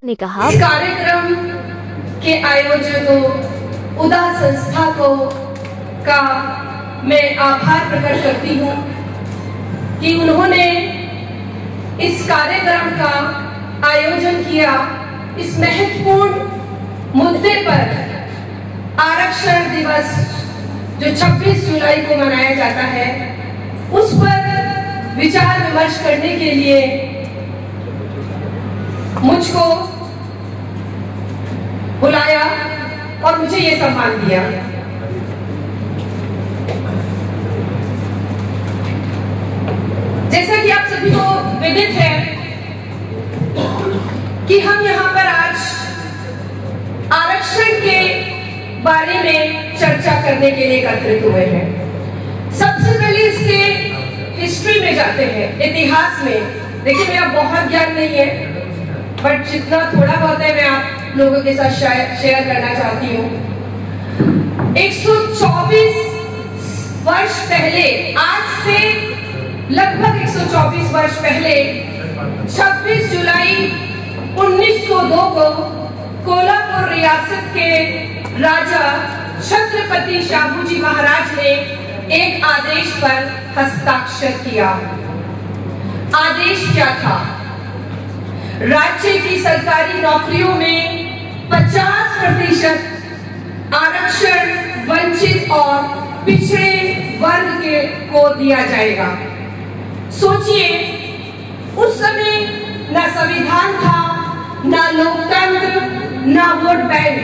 ने कहा, इस कार्यक्रम के आयोजकों उदा संस्था का मैं आभार प्रकट करती हूँ कि उन्होंने इस कार्यक्रम का आयोजन किया। इस महत्वपूर्ण मुद्दे पर आरक्षण दिवस जो 26 जुलाई को मनाया जाता है, उस पर विचार विमर्श करने के लिए मुझको बुलाया और मुझे ये सम्मान दिया। जैसा कि आप सभी को विदित है कि हम यहाँ पर आज आरक्षण के बारे में चर्चा करने के लिए एकत्रित हुए हैं। सबसे पहले इसके हिस्ट्री में जाते हैं, इतिहास में। देखिए, मेरा बहुत ज्ञान नहीं है, बट जितना थोड़ा बहुत है मैं आप लोगों के साथ शेयर करना चाहती हूँ। 124 वर्ष पहले, आज से लगभग 124 वर्ष पहले 26 जुलाई 1902 को कोल्हापुर रियासत के राजा छत्रपति शाहूजी महाराज ने एक आदेश पर हस्ताक्षर किया। आदेश क्या था? राज्य की सरकारी नौकरियों में 50% आरक्षण वंचित और पिछड़े वर्ग के को दिया जाएगा। सोचिए, उस समय ना संविधान था, ना लोकतंत्र, ना वोट बैंक,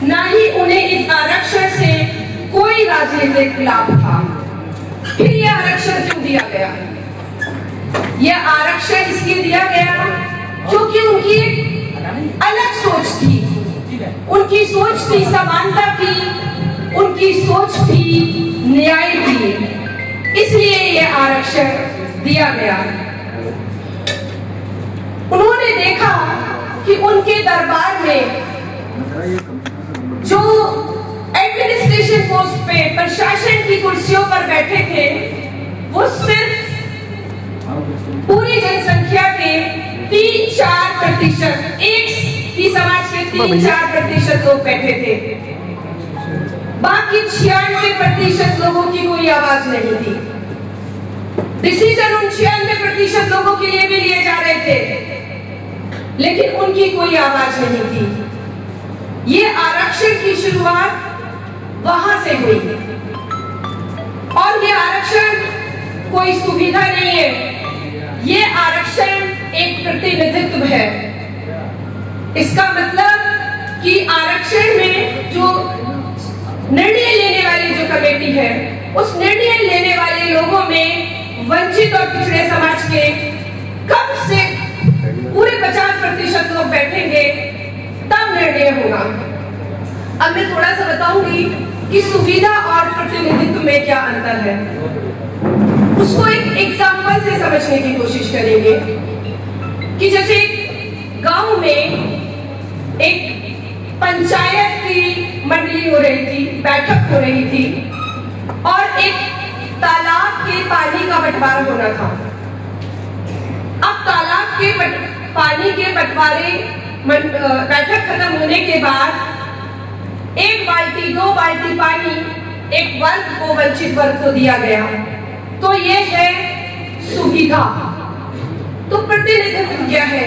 ना ही उन्हें इस आरक्षण से कोई राजनीतिक लाभ था। फिर यह आरक्षण क्यों दिया गया? यह आरक्षण इसलिए दिया गया क्योंकि उनकी अलग सोच थी। उनकी सोच थी समानता की, उनकी सोच थी न्याय की, इसलिए यह आरक्षण दिया गया। उन्होंने देखा कि उनके दरबार में जो एडमिनिस्ट्रेशन पोस्ट पे, प्रशासन की कुर्सियों पर बैठे थे, वो सिर्फ पूरी जनसंख्या के 3-4%, एक ही समाज के 3-4% लोग बैठे थे। बाकी 96% लोगों की कोई आवाज नहीं थी। डिसीजन उन 96% लोगों के लिए भी लिए जा रहे थे, लेकिन उनकी कोई आवाज नहीं थी। ये आरक्षण की शुरुआत वहां से हुई, और ये आरक्षण कोई सुविधा नहीं है, ये आरक्षण एक प्रतिनिधित्व है। इसका मतलब कि आरक्षण में जो निर्णय लेने वाली जो कमेटी है, उस निर्णय लेने वाले लोगों में वंचित और पिछड़े समाज के कम से पूरे 50% लोग बैठेंगे, तब निर्णय होगा। अब मैं थोड़ा सा बताऊंगी कि सुविधा और प्रतिनिधित्व में क्या अंतर है। उसको एक एग्जाम्पल से समझने की कोशिश करेंगे कि जैसे गांव में एक पंचायत की मंडली हो रही थी, बैठक हो रही थी, और एक तालाब के पानी का बंटवारा होना था। अब तालाब के पानी के बंटवारे बैठक खत्म होने के बाद 1 बाल्टी 2 बाल्टी पानी एक वर्ग को, वंचित वर्ग को दिया गया। तो ये है सुविधा। तो प्रतिनिधित्व क्या है?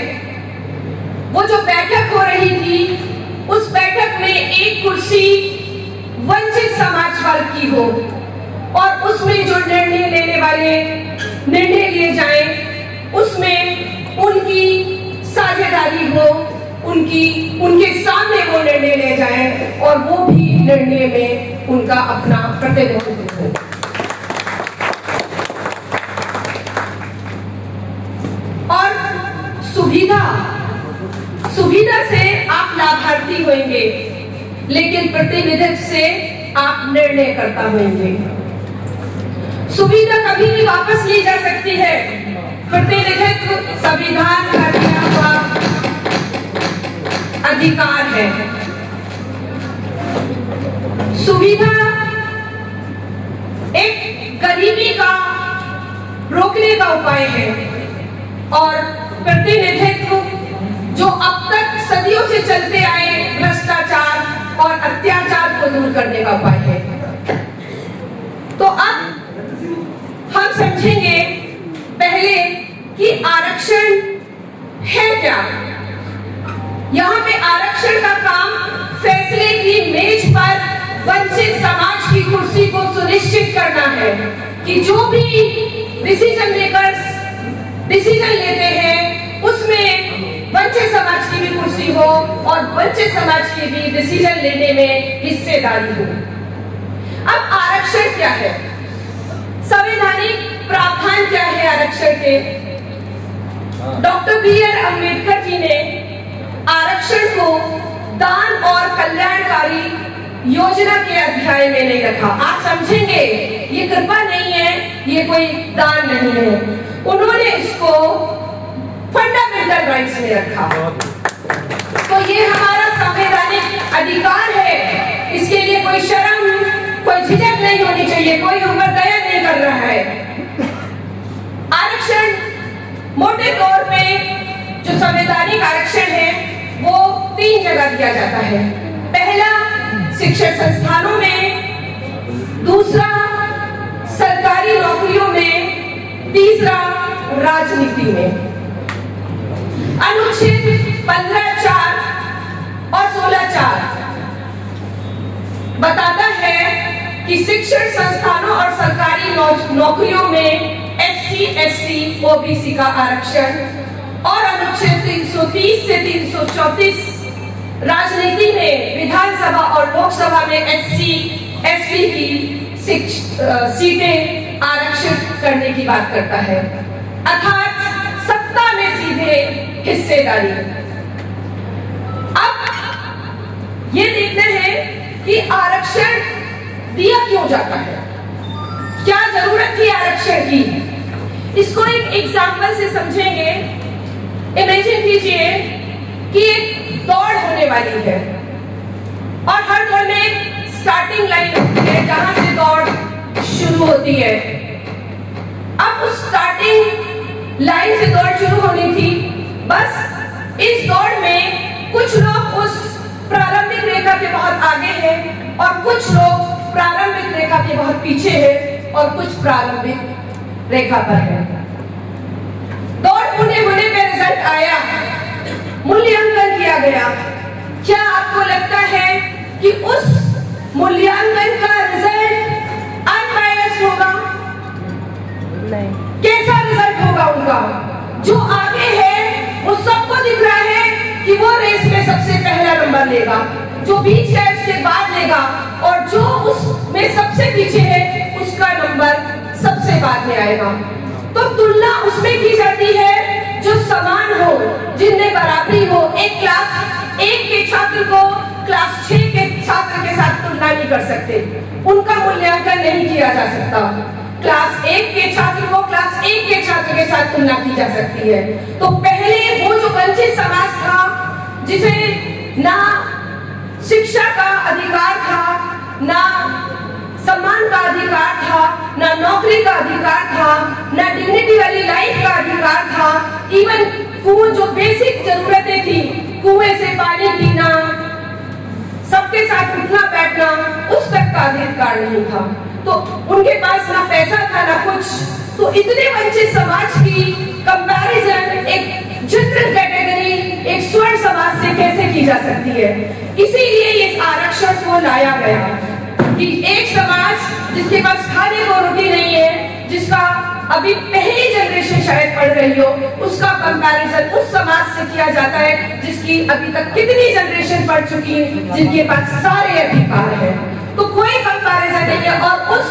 वो जो बैठक हो रही थी, उस बैठक में एक कुर्सी वंचित समाज वर्ग की हो, और उसमें जो निर्णय लेने वाले निर्णय लिए जाएं, उसमें उनकी साझेदारी हो, उनके सामने वो निर्णय ले जाएं, और वो भी निर्णय में उनका अपना प्रतिनिधित्व हो। और सुविधा से आप लाभार्थी होंगे, लेकिन प्रतिनिधित्व से आप निर्णयकर्ता होंगे। सुविधा कभी भी वापस ली जा सकती है, प्रतिनिधित्व संविधान का दिया हुआ अधिकार है। सुविधा एक गरीबी का रोकने का उपाय है, और प्रतिनिधित्व जो अब तक करने का उपाय है। तो अब हम समझेंगे पहले कि आरक्षण है क्या। यहाँ पे आरक्षण का काम फैसले की मेज पर वंचित समाज की कुर्सी को सुनिश्चित करना है कि जो भी डिसीजन मेकर्स डिसीजन लेते हैं उसमें वंचित समाज की भी कुर्सी हो और वंचित समाज की भी डिसीजन लेने में हिस्सेदारी हो। अब आरक्षण क्या है, संवैधानिक प्रावधान क्या है आरक्षण के। Doctor B R. अम्बेडकर जी ने आरक्षण को दान और कल्याणकारी योजना के अध्याय में नहीं रखा। आप समझेंगे ये कृपा नहीं है, ये कोई दान नहीं है, उन्होंने इसको फंडामेंटल राइट्स में रखा। तो ये हमारा संवैधानिक अधिकार है, इसके लिए कोई शर्म कोई झिझक नहीं होनी चाहिए, कोई हम पर दया नहीं कर रहा है। आरक्षण मोटे तौर पे जो संवैधानिक आरक्षण है वो 3 जगह दिया जाता है। पहला शिक्षण संस्थानों में, दूसरा सरकारी नौकरियों में, तीसरा राजनीति में। अनुच्छेद 15(4) और 16(4) बताता है कि शिक्षण संस्थानों और सरकारी नौकरियों में SC, ST, OBC का आरक्षण, और अनुच्छेद 330 से 334 राजनीति में विधानसभा और लोकसभा में SC, ST की सीटें आरक्षित करने की बात करता है, अर्थात सत्ता में सीधे हिस्सेदारी। अब ये देखते हैं कि आरक्षण दिया क्यों जाता है, क्या जरूरत थी आरक्षण की। इसको एक एग्जाम्पल से समझेंगे। इमेजिन कीजिए कि एक दौड़ होने वाली है और हर दौड़ में एक स्टार्टिंग लाइन होती है जहां से दौड़ शुरू होती है। अब उस स्टार्टिंग लाइन से दौड़ शुरू होनी थी, बस इस दौड़ में कुछ लोग उस प्रारंभिक रेखा के बहुत आगे हैं और कुछ लोग प्रारंभिक रेखा के बहुत पीछे हैं और कुछ प्रारंभिक रेखा पर है। दौड़ पूरे होने पे रिजल्ट आया, मूल्यांकन किया गया। क्या आपको लगता है कि उस मूल्यांकन का रिजल्ट अनबायस्ड होगा? नहीं। कैसा रिजल्ट होगा उनका? जो आगे है वो सबको दिख रहा है कि वो रेस में सबसे पहला नंबर लेगा, जो बीच है उसके बाद लेगा, और जो उसमें सबसे पीछे है उसका नंबर सबसे बाद में आएगा। तो तुलना उसमें की जाती है जो समान हो, जिनमें बराबरी हो। एक क्लास 1 के छात्र को क्लास 6 के छात्र के साथ तुलना नहीं कर सकते, उनका मूल्यांकन नहीं किया जा सकता। क्लास 1 के छात्र को क्लास 1 के छात्र के साथ तुलना की जा सकती है। तो पहले वो जो वंचित समाज था, जिसे ना शिक्षा का अधिकार था, ना सम्मान का अधिकार था, ना नौकरी का अधिकार था, ना डिग्निटी वाली लाइफ का अधिकार था, इवन कुएं जो बेसिक जरूरतें थी, कुएं से पानी पीना, सबके साथ उठना बैठना, उस तक का अधिकार नहीं था। तो उनके पास ना पैसा था ना कुछ। तो इतने वंचित समाज की कंपैरिजन एक जनरल कैटेगरी, एक स्वर्ण समाज से कैसे की जा सकती है? इसीलिए इस आरक्षण को लाया गया कि एक समाज जिसके पास खाने को रोटी नहीं है, जिसका अभी पहली जनरेशन शायद पढ़ रही हो, उसका कंपैरिजन उस समाज से किया जाता है जिसकी अभी तक कितनी जनरेशन पढ़ चुकी है, जिनके पास सारे अधिकार हैं। तो कोई कंपैरिजन नहीं है। और उस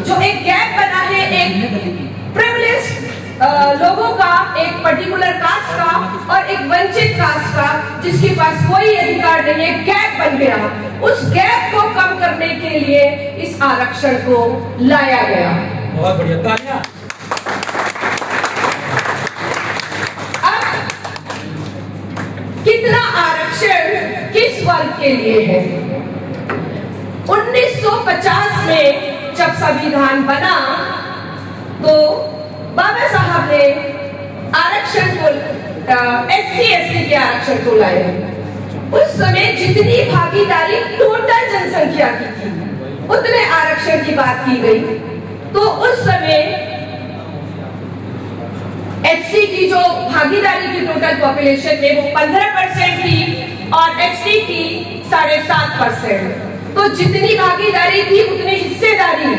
जो एक गैप बना है, एक प्रिविलेज लोगों का, एक पर्टिकुलर कास्ट का और एक वंचित कास्ट का, जिसके पास कोई अधिकार नहीं है, गैप बन गया। उस गैप को कम करने के लिए इस आरक्षण को लाया गया। बहुत बढ़िया, तालियां। अब कितना आरक्षण किस वर्ग के लिए है? 1950 में जब संविधान बना तो बाबा साहब ने आरक्षण को SC/ST के आरक्षण को लाए। उस समय जितनी भागीदारी टोटल जनसंख्या जनसंख्या की थी उतने आरक्षण की बात की गई। तो उस समय एचसी की जो भागीदारी थी टोटल पॉपुलेशन में वो 15% थी और एसटी की 7.5%। तो जितनी भागीदारी थी उतनी हिस्सेदारी,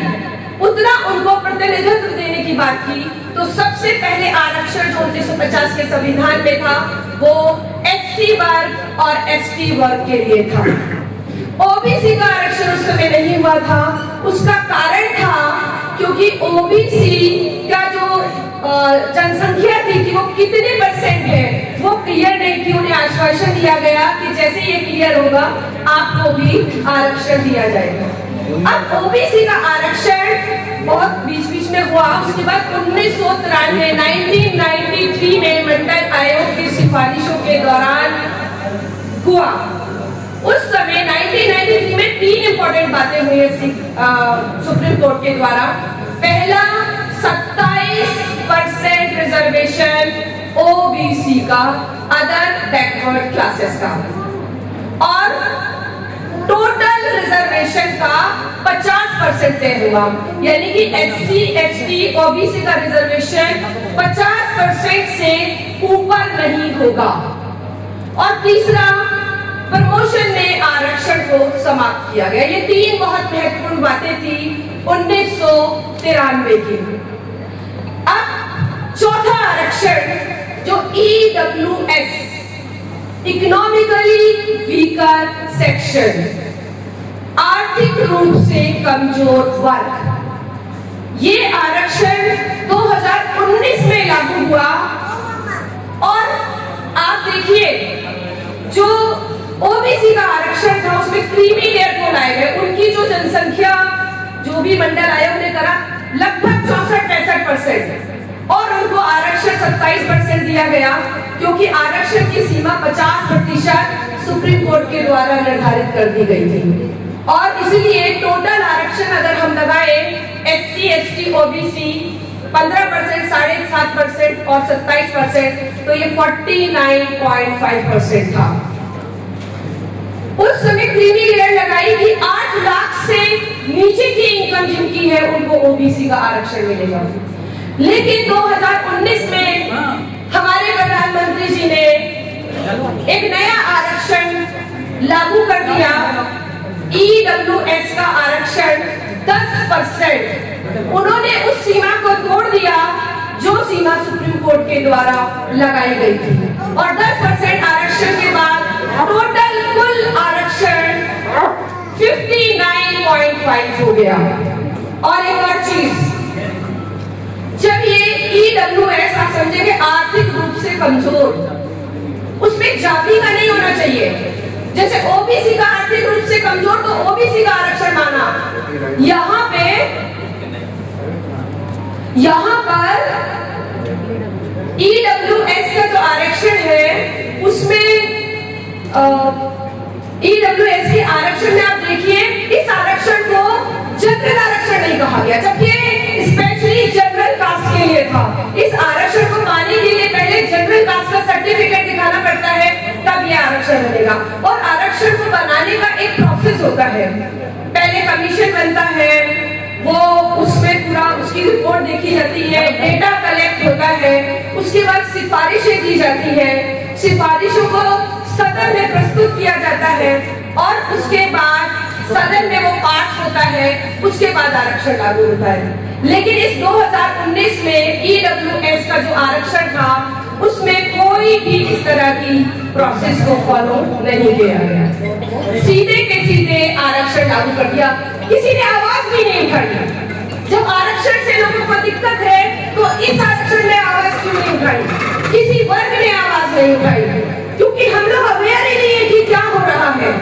उतना उनको प्रतिनिधित्व देने की बात थी। तो सबसे पहले आरक्षण जो 1950 के संविधान में था वो एससी वर्ग और एसटी वर्ग के लिए था। ओबीसी का आरक्षण उस समय नहीं हुआ था। उसका कारण था क्योंकि ओबीसी का जो जनसंख्या थी कि वो कितने परसेंट है वो क्लियर नहीं थी। उन्हें आश्वासन दिया गया कि जैसे ये क्लियर होगा आपको भी आरक्षण दिया जाएगा। अब ओबीसी का आरक्षण बहुत बीच में हुआ। उसके बाद 1993 में मंडल आयोग की सिफारिशों के दौरान हुआ। उस समय 1993 में 3 इंपॉर्टेंट बातें हुई सुप्रीम कोर्ट के द्वारा। पहला 27% रिजर्वेशन ओबीसी का, अदर बैकवर्ड क्लासेस का, और टोटल रिजर्वेशन का 50% तय हुआ। यानी कि एससी एसटी ओबीसी का रिजर्वेशन 50% से ऊपर नहीं होगा। और तीसरा, प्रमोशन में आरक्षण को समाप्त किया गया। ये 3 बहुत महत्वपूर्ण बातें थी 1993 की। अब चौथा आरक्षण जो ईडब्ल्यूएस, इकोनॉमिकली वीकर सेक्शन, आर्थिक रूप से कमजोर वर्ग, ये आरक्षण 2019 में लागू हुआ। और आप देखिए जो ओबीसी का आरक्षण था उसमें क्रीमी लेयर को लाए गए। उनकी जो जनसंख्या जो भी मंडल आयोग ने करा लगभग 64-65% और उनको आरक्षण 27% दिया गया क्योंकि आरक्षण की सीमा 50% सुप्रीम कोर्ट के द्वारा निर्धारित कर दी गई थी। और इसलिए टोटल आरक्षण अगर हम लगाए एससी एसटी ओबीसी 15%, 7.5% और 27%, तो ये 49.5% था। उस समय क्रीमी लेयर लगाई कि 8 लाख से नीचे की इनकम जिनकी है उनको ओबीसी का आरक्षण मिलेगा। लेकिन 2019 में हमारे प्रधानमंत्री जी ने एक नया आरक्षण लागू कर दिया। ईडब्ल्यूएस का आरक्षण 10%। उन्होंने उस सीमा को तोड़ दिया जो सीमा सुप्रीम कोर्ट के द्वारा लगाई गई थी। और 10% आरक्षण के बाद टोटल कुल आरक्षण 59.5 हो गया। और एक और चीज, जब ये ईडब्ल्यूएस आप समझेंगे आर्थिक रूप से कमजोर, उसमें जाति का नहीं होना चाहिए। जैसे ओबीसी का आर्थिक रूप से कमजोर तो ओबीसी का आरक्षण माना। यहाँ पर ईडब्ल्यूएस का जो आरक्षण है उसमें ईडब्ल्यूएस के आरक्षण में आप देखिए इस आरक्षण को जनरल आरक्षण नहीं कहा गया, जबकि स्पेशली जनरल कास्ट के लिए था। इस आरक्षण को पाने के लिए पहले जनरल कास्ट का सर्टिफिकेट दिखाना पड़ता है, तब यह आरक्षण मिलेगा। और आरक्षण को बनाने का एक प्रोसेस होता है। पहले कमीशन बनता है, वो उसमें पूरा उसकी रिपोर्ट देखी जाती है, डेटा कलेक्ट होता है, उसके बाद सिफारिशें दी जाती है, सिफारिशों को सदन में प्रस्तुत किया जाता है और उसके बाद सदन में वो पास होता है, उसके बाद आरक्षण लागू होता है। लेकिन इस 2019 में ईडब्ल्यूएस का जो आरक्षण था उसमें कोई भी इस तरह की प्रोसेस को फॉलो नहीं किया गया, सीधे के सीधे आरक्षण लागू कर दिया। किसी ने आवाज भी नहीं उठाई। जब आरक्षण से लोगों को दिक्कत है तो इस आरक्षण में आवाज क्यों नहीं उठाई? किसी वर्ग ने आवाज नहीं उठाई क्योंकि हम लोग अवेयर ही नहीं है कि क्या हो रहा है।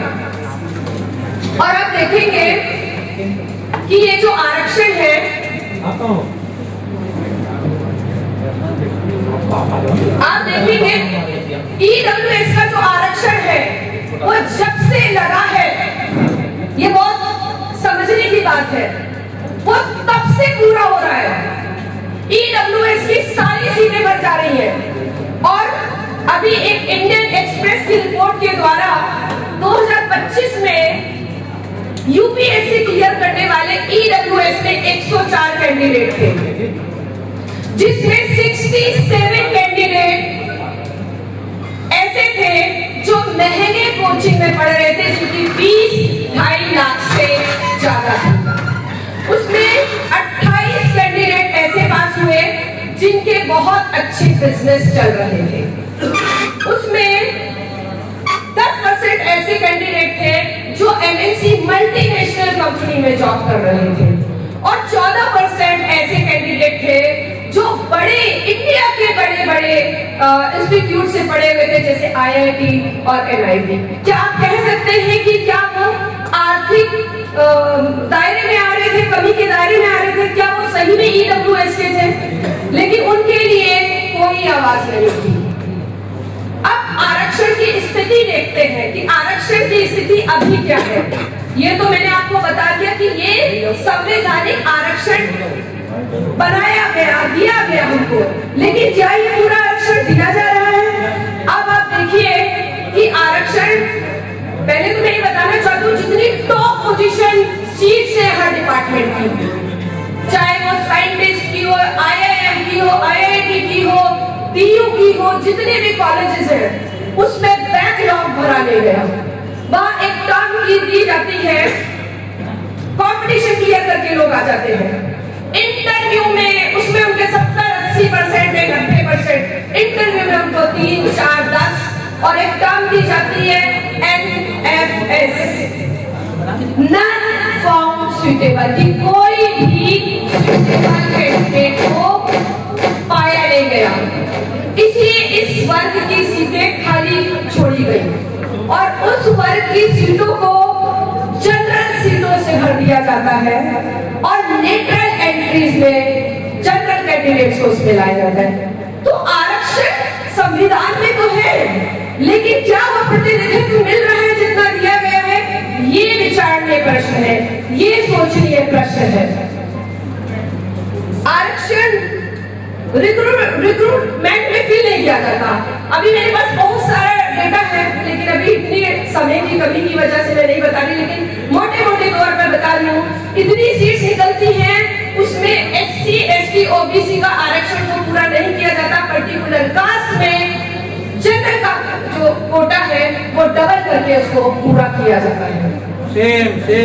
और आप देखेंगे कि ये जो आरक्षण है आप देखेंगे ईडब्ल्यूएस का जो आरक्षण है वो जब से लगा है, ये बहुत समझने की बात है, वो तब से पूरा हो रहा है। ईडब्ल्यूएस की सारी सीटें भर जा रही हैं। और अभी एक इंडियन एक्सप्रेस की रिपोर्ट के द्वारा 2025 में यूपीएससी क्लियर करने वाले ईडब्ल्यूएस में 104 कैंडिडेट थे, जिसमें 67 कैंडिडेट ऐसे थे जो महंगे कोचिंग में पढ़ रहे थे, जिनकी फीस 2.5 लाख से ज्यादा थी। उसमें 28 कैंडिडेट ऐसे पास हुए जिनके बहुत अच्छे बिजनेस चल रहे थे। उसमें 10% ऐसे कैंडिडेट थे जो एमएनसी मल्टीनेशनल कंपनी में जॉब कर रहे थे, और 14% ऐसे कैंडिडेट थे जो बड़े इंडिया के बड़े इंस्टीट्यूट से पढ़े हुए थे, जैसे आईआईटी और एनआईटी। क्या आप कह सकते हैं कि क्या वो आर्थिक दायरे में आ रहे थे, कमी के दायरे में आ रहे थे? क्या वो सही में ईडब्ल्यूएस के थे? लेकिन उनके लिए कोई आवाज नहीं थी। अब आरक्षण की स्थिति देखते हैं कि आरक्षण की स्थिति अभी क्या है। ये तो मैंने आपको बता दिया कि ये संवैधानिक आरक्षण बनाया गया, दिया गया हमको, लेकिन क्या ये पूरा आरक्षण दिया जा रहा है? अब आप देखिए कि आरक्षण, पहले तो मैं ये बताना चाहती हूँ, जितनी टॉप पोजीशन सीट से हर डिपार्टमेंट की, चाहे वो साइंटिस्ट की हो, आईआईएम की हो, आईआईटी की हो, टीयू की हो, जितने भी कॉलेजेस हैं उसमें बैकलॉग भरा नहीं गया। वहां एक टर्म की दी जाती है, कंपटीशन क्लियर करके लोग आ जाते हैं। इंटरव्यू में उसमें उनके 70-80% है, 90%। इंटरव्यू में उनको 3, 4, 10 और एक टर्म दी जाती है NFS, नॉन फाउंड सुटेबल, कि कोई भी सुटेबल कैंडिडेट को पाया नहीं गया, इसलिए इस वर्ग की सीटें खाली छोड़ी गई और उस वर्ग की सीटों को जनरल सीटों से भर दिया जाता है और लेटरल एंट्रीज में जनरल कैंडिडेट्स को उसमें लाया जाता है। तो आरक्षण संविधान में तो है, लेकिन क्या वो प्रतिनिधित्व मिल रहा है जितना दिया गया है? ये विचारणीय प्रश्न है, ये सोचनीय प्रश्न है। आरक्षण रिक्रूटमेंट में फिल नहीं किया जाता। अभी मेरे पास बहुत सारा डेटा है, लेकिन अभी इतनी समय की कमी की वजह से मैं नहीं बता रही, लेकिन मोटे मोटे तौर पर बता रही हूँ। इतनी सीट्स निकलती हैं, उसमें एससी, एसटी, ओबीसी का आरक्षण को पूरा नहीं किया जाता। पर्टिकुलर कास्ट में जनरल का जो कोटा है वो डबल करके उसको पूरा किया जाता है। सेम है।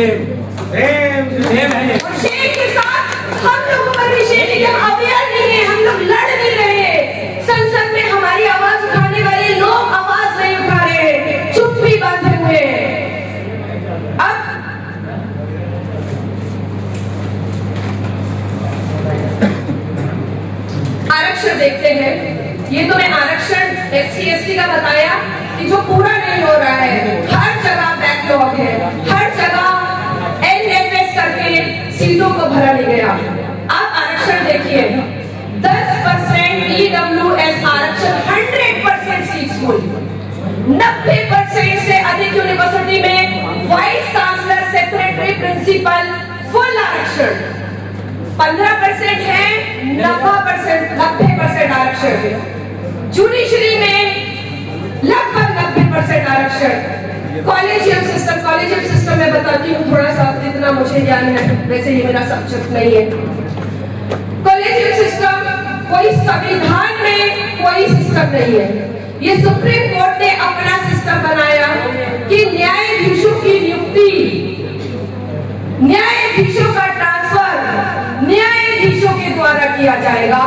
और शेम के साथ हम लोगों पर भी शेम है, हम अवेयर नहीं है, हम लोग लड़ नहीं रहे। संसद में हमारी आवाज उठाने वाले लोग आवाज नहीं उठा रहे, चुप भी बांधे हुए हैं। अब आरक्षण देखते हैं। ये तो मैं आरक्षण एससी एसटी का बताया कि जो पूरा नहीं हो रहा है, हर जगह बैकलॉग है, हर जगह एनएफएस करके सीटों को भरा नहीं गया। आप आरक्षण देखिए, 10% ईडब्ल्यूएस आरक्षण 100% सीट्स फुल, 90% से अधिक यूनिवर्सिटी में vice chancellor, secretary, principal full आरक्षण, 15% है, 90% आरक्षण है। जुडिशरी में लगभग 90% आरक्षण। कॉलेजियम सिस्टम में बताती हूँ थोड़ा सा, जितना मुझे ज्ञान है, वैसे ये मेरा सब्जेक्ट नहीं है। कॉलेजियम सिस्टम कोई संविधान में कोई सिस्टम नहीं है, ये सुप्रीम कोर्ट ने अपना सिस्टम बनाया कि न्यायाधीशों की नियुक्ति, न्यायाधीशों का ट्रांसफर न्यायाधीशों के द्वारा किया जाएगा।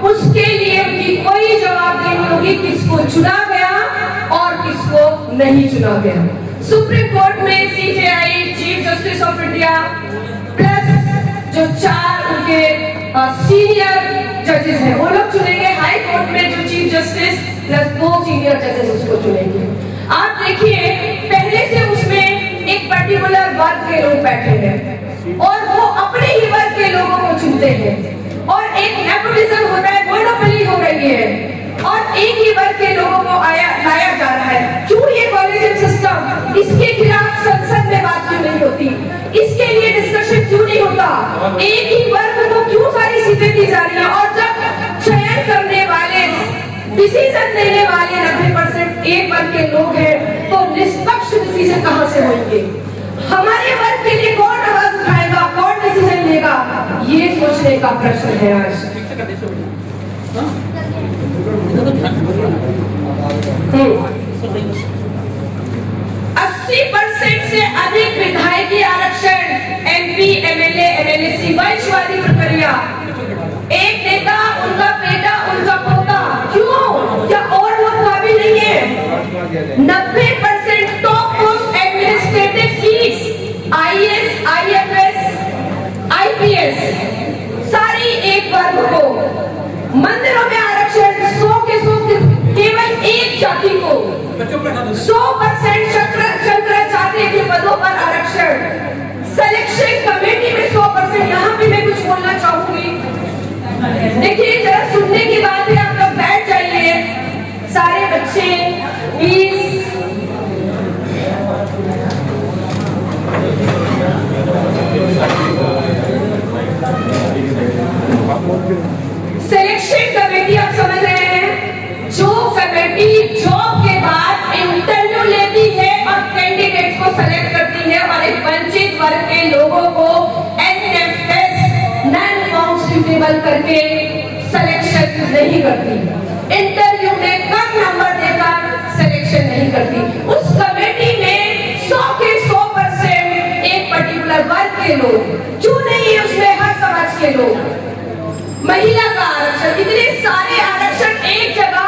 उसके लिए उनकी कोई जवाबदेही नहीं होगी किसको चुना गया और किसको नहीं चुना गया। सुप्रीम कोर्ट में CJI, chief justice of India, plus जो 4 उनके सीनियर जजेस हैं वो लोग चुनेंगे। हाई कोर्ट में जो चीफ जस्टिस प्लस 2 सीनियर जजेस उसको चुनेंगे। आप देखिए, पहले से उसमें एक पर्टिकुलर वर्ग के लोग बैठे हैं और वो अपने ही वर्ग के लोगों को चुनते हैं, और एक नेपोटिज्म होता है, मोनोपोली हो रही है, और एक ही वर्ग के लोगों को लाया जा रहा है। क्यों ये कॉलेजियम सिस्टम, इसके खिलाफ संसद में बात क्यों नहीं होती, इसके लिए डिस्कशन क्यों नहीं होता? एक ही वर्ग को क्यों सारी सीटें दी जा रही है? और जब चयन करने वाले, डिसीजन देने वाले 90% एक वर्ग के लोग हैं, तो निष्पक्ष डिसीजन कहां से होंगे? हमारे वर्ग वर्ग के लिए कौन आवाज उठाएगा, कौन डिसीजन लेगा, ये सोचने का प्रश्न है आज। 80% से अधिक विधायकी आरक्षण, MP, MLA, MLC, वंशवादी प्रक्रिया, एक नेता, उनका बेटा, उनका पोता, क्यों? क्या और लोग काबिल नहीं है? 90% top post administrative seats, IAS, IFS, IPS, सारी एक वर्ग को। मंदिरों में आरक्षण 100 के 100 केवल एक जाति को, 100% शंकराचार्य के पदों पर आरक्षण, सिलेक्शन कमेटी में 100%। यहाँ पे मैं कुछ बोलना चाहूंगी, देखिए जरा सुनने की बात है, आप लोग बैठ जाइए, सारे बच्चे प्लीज। सिलेक्शन कमेटी आप समझ रहे हैं, जो कमेटी जॉब के बाद इंटरव्यू लेती है और कैंडिडेट को सेलेक्ट करती है और एक वंचित वर्ग के लोगों को NFS नॉन फॉर्म सूटेबल करके सिलेक्शन नहीं करती, इंटरव्यू में कम नंबर देकर सिलेक्शन नहीं करती। उस कमेटी में 100 के 100% एक पर्टिकुलर वर्ग के लोग, क्यों नहीं है उसमें हर समाज के लोग। महिला का आरक्षण, इतने सारे आरक्षण एक जगह,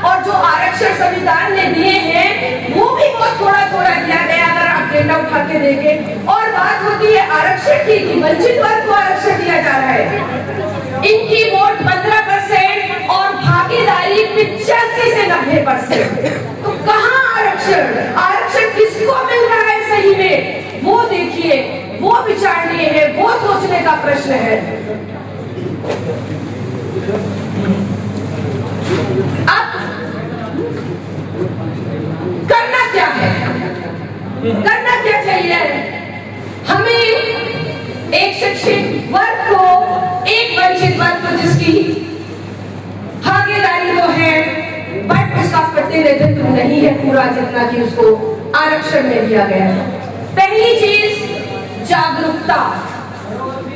और जो आरक्षण संविधान ने दिए हैं वो भी बहुत थोड़ा थोड़ा दिया गया, अगर आप डेटा उठा के देखें। और बात होती है आरक्षण की, वंचित वर्ग को आरक्षण दिया जा रहा है, इनकी वोट 15% और भागीदारी 85 से 90%। तो कहाँ आरक्षण, आरक्षण किसको मिल रहा है सही में, वो देखिए, वो विचारणीय है, वो सोचने का प्रश्न है। अब करना क्या है, करना क्या चाहिए हमें? एक शिक्षित वर्ग को, एक वंचित वर्ग को जिसकी भागीदारी तो है बट उसका प्रतिनिधित्व नहीं है पूरा जितना कि उसको आरक्षण में दिया गया है। पहली चीज जागरूकता।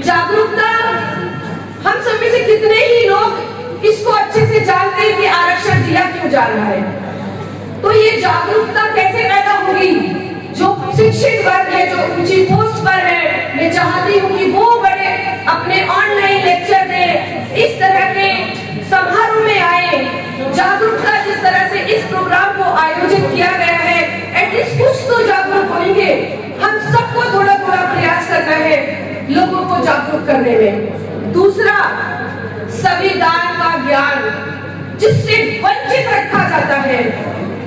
जागरूकता, हम सब में से कितने ही लोग इसको अच्छे से जानते हैं कि आरक्षण दिया क्यों जा रहा है। तो ये जागरूकता कैसे पैदा होगी? जो शिक्षित वर्ग है, जो ऊंची पोस्ट पर है, मैं चाहती हूँ कि वो बड़े अपने ऑनलाइन लेक्चर दे, इस तरह के समारोह में आए। जागरूकता जिस तरह से इस प्रोग्राम को आयोजित किया गया है, एटलीस्ट कुछ तो जागरूक होंगे। हम सबको थोड़ा थोड़ा प्रयास करना है लोगों को जागरूक करने में। दूसरा, संविधान का ज्ञान जिससे वंचित रखा जाता है।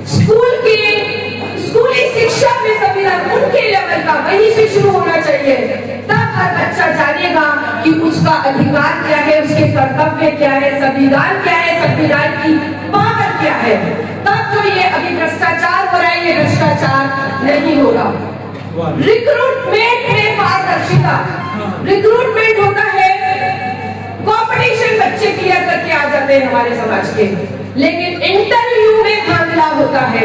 स्कूली शिक्षा में संविधान उनके लेवल का वहीं से शुरू होना चाहिए, तब हर बच्चा जानेगा कि उसका अधिकार क्या है, उसके कर्तव्य क्या है, संविधान क्या है, संविधान की पावर क्या है। तब जो ये अभी भ्रष्टाचार हो रहा है, ये भ्रष्टाचार नहीं होगा। रिक्रूटमेंट में पारदर्शिता। रिक्रूटमेंट होता है, कॉम्पिटिशन बच्चे क्लियर करके आ जाते हैं हमारे समाज के, लेकिन इंटरव्यू में धांधला होता है।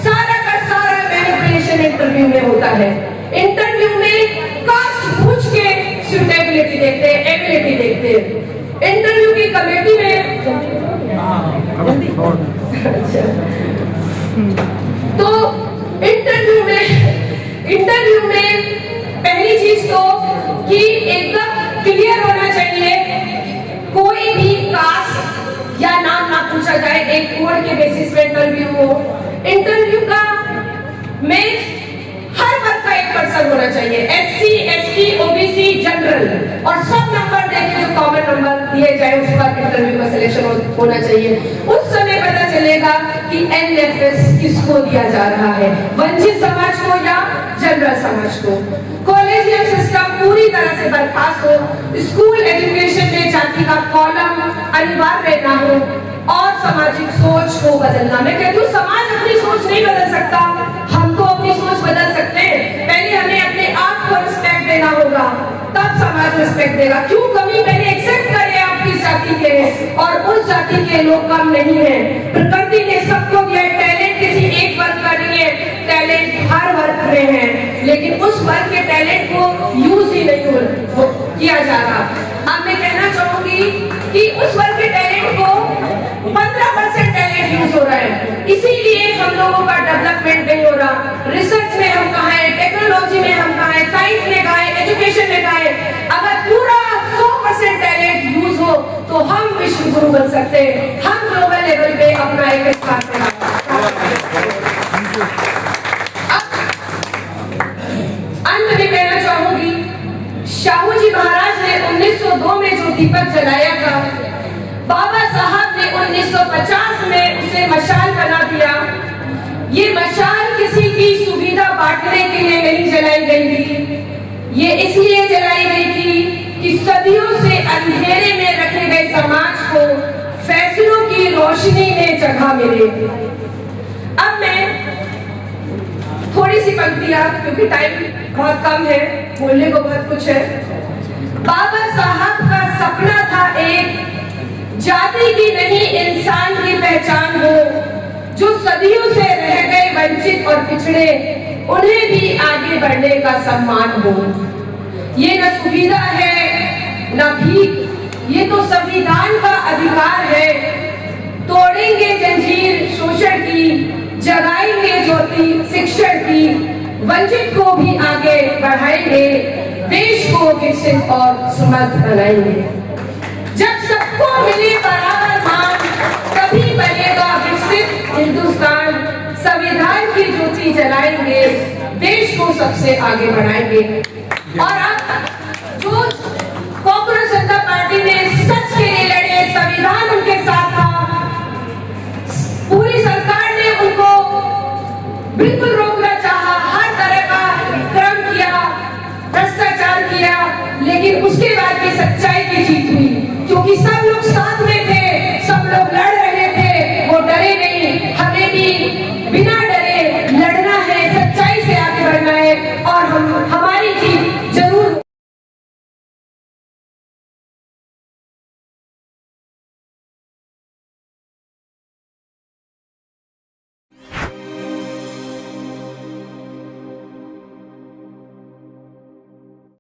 सारा का सारा मैनिपुलेशन इंटरव्यू में होता है। इंटरव्यू में कास्ट पूछ के सुटेबिलिटी देखते हैं, एबिलिटी देखते हैं। इंटरव्यू की कमेटी में तो इंटरव्यू में पहली चीज तो कि एकदम क्लियर होना चाहिए, कोई भी कास्ट या नाम ना पूछा जाए, एक कोड के बेसिस पे इंटरव्यू हो। इंटरव्यू का में हर वर्ग का 1% होना चाहिए, SC, ST, OBC, जनरल, और सब नंबर देके जो कॉमन नंबर दिए जाए उस पर इंटरव्यू का सिलेक्शन होना चाहिए। उस समय पता चलेगा कि NFS किसको दिया जा रहा है, वंचित समाज को या जनरल समाज को। कॉलेजियम सिस्टम पूरी तरह से बर्खास्त हो, स्कूल एजुकेशन में जाति का कॉलम अनिवार्य न हो, और सामाजिक सोच को बदलना। मैं कहती हूँ समाज अपनी सोच नहीं बदल सकता, हम तो अपनी सोच बदल सकते हैं। पहले हमें अपने आप को रिस्पेक्ट देना होगा, तब समाज रिस्पेक्ट देगा। क्यों कमी? पहले एक्सेप्ट करें आप किस जाति के हैं, और उस जाति के लोग कम नहीं है। प्रकृति ने सबको दिया, टैलेंट किसी एक वर्ग का नहीं है, टैलेंट हर वर्ग में है, लेकिन उस वर्ग के टैलेंट को हम लोगों का डेवलपमेंट नहीं हो रहा। रिसर्च में हम कहाँ हैं, टेक्नोलॉजी में हम कहाँ हैं, साइंस में कहाँ हैं, एजुकेशन में कहाँ हैं। अगर पूरा 100% टैलेंट यूज हो तो हम विश्व गुरु बन सकते हैं, हम ग्लोबल लेवल पे अपना एक स्थान बना। अंत में कहना चाहूंगी, शाहू जी महाराज ने 1902 में जो दीपक जलाया था, बाबा साहब ने 1950 में उसे मशाल बना दिया। ये मशाल किसी की सुविधा बांटने के लिए नहीं जलाई गई थी, ये इसलिए जलाई गई थी कि सदियों से अंधेरे में रखे गए समाज को फैसलों की रोशनी में जगह मिले। अब मैं थोड़ी सी पंक्तियां, क्योंकि टाइम बहुत कम है, बोलने को बहुत कुछ है। बाबा साहब का सपना था एक जाति की नहीं इंसान की पहचान हो, जो सदियों से रह गए वंचित और पिछड़े, उन्हें भी आगे बढ़ने का सम्मान हो। ये न सुविधा है न भीख, ये तो संविधान का अधिकार है। तोड़ेंगे जंजीर शोषण की, जगाएंगे ज्योति शिक्षण की, वंचित को भी आगे बढ़ाएंगे, देश को विकसित और समृद्ध बनाएंगे। जब सबको मिले बराबर मान, तभी बनेगा विकसित हिंदुस्तान। संविधान की ज्योति जलाएंगे, देश को सबसे आगे बढ़ाएंगे। और अब जो कांग्रेस जनता पार्टी ने सच के लिए लड़े, संविधान उनके साथ था, पूरी सरकार ने उनको बिल्कुल रोकना चाहा, हर तरह का क्रम किया, भ्रष्टाचार किया, लेकिन उसके बाद भी सच्चाई